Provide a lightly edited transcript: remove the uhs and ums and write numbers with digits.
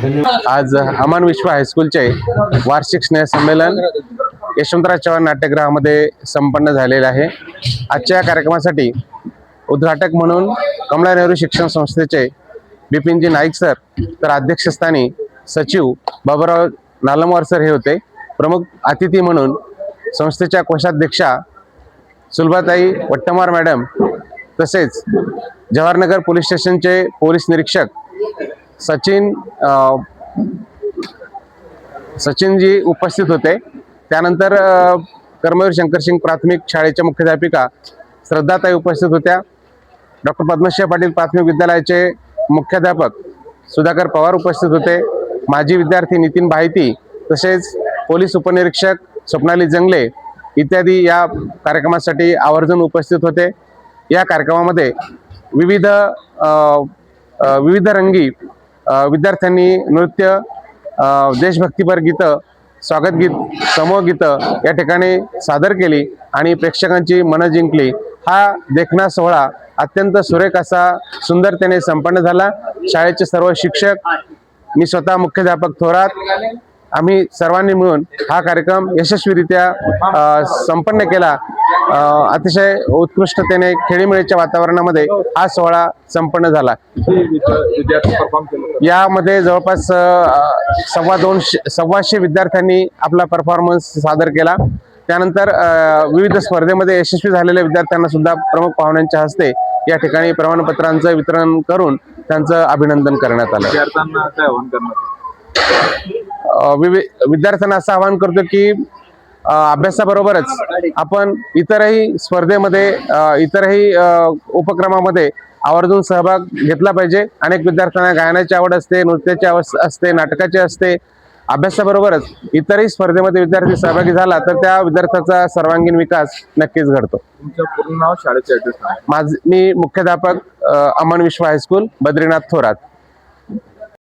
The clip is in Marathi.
आज अमन विश्व हायस्कूलचे वार्षिक स्नेहसंमेलन यशवंतराव चव्हाण नाट्यगृहामध्ये संपन्न झालेले आहे। आजच्या कार्यक्रमासाठी उद्घाटक म्हणून कमला नेहरू शिक्षण संस्थेचे बिपिनजी नाईक सर, तर अध्यक्षस्थानी सचिव बाबूराव नालमवार सर हे होते। प्रमुख अतिथी म्हणून संस्थेच्या कोषाध्यक्षा सुलभाताई वट्टमार मॅडम, तसेच जवाहरनगर पोलीस स्टेशनचे पोलीस निरीक्षक सचिनजी उपस्थित होते। त्यानंतर कर्मवीर शंकरसिंग प्राथमिक शाळेच्या मुख्याध्यापिका श्रद्धाताई उपस्थित होत्या। डॉक्टर पद्मश्री पाटील प्राथमिक विद्यालयाचे मुख्याध्यापक सुधाकर पवार उपस्थित होते। माजी विद्यार्थी नितीन बाहिती, तसेच पोलीस उपनिरीक्षक स्वप्नाली जंगले इत्यादी या कार्यक्रमासाठी आवर्जून उपस्थित होते। या कार्यक्रमामध्ये विविध रंगी विद्यार्थ्यांनी नृत्य, देशभक्तीपर गीतं, स्वागत गीत, समूह गीतं या ठिकाणी सादर केली आणि प्रेक्षकांची मनं जिंकली। हा देखणा सोहळा अत्यंत सुरेख असा सुंदरतेने संपन्न झाला। शाळेचे सर्व शिक्षक, मी स्वतः मुख्याध्यापक थोरात, आम्ही सर्वांनी मिळून हा कार्यक्रम यशस्वीरित्या संपन्न केला। अतिशय उत्कृष्टतेने खेळीमेळीच्या वातावरणामध्ये हा सोहळा संपन्न झाला। यामध्ये जवळपास 125 विद्यार्थ्यांनी आपला परफॉर्मन्स सादर केला। त्यानंतर विविध स्पर्धेमध्ये यशस्वी झालेल्या विद्यार्थ्यांना सुद्धा प्रमुख पाहुण्यांच्या हस्ते या ठिकाणी प्रमाणपत्रांचं वितरण करून त्यांचं अभिनंदन करण्यात आलं। विद्यार्थ्यांना असं आवाहन करतो की अभ्यासाबरोबरच आपण इतरही स्पर्धेमध्ये, इतरही उपक्रमामध्ये आवर्जून सहभाग घेतला पाहिजे। अनेक विद्यार्थ्यांना गायनाची आवड असते, नृत्याची आवड असते, नाटकाची असते। अभ्यासाबरोबरच इतरही स्पर्धेमध्ये विद्यार्थी सहभागी झाला तर त्या विद्यार्थ्याचा सर्वांगीण विकास नक्कीच घडतो। तुमचं पूर्ण नाव, शाळेचे ॲड्रेस? मी मुख्याध्यापक अमन विश्व हायस्कूल, बद्रीनाथ थोरात।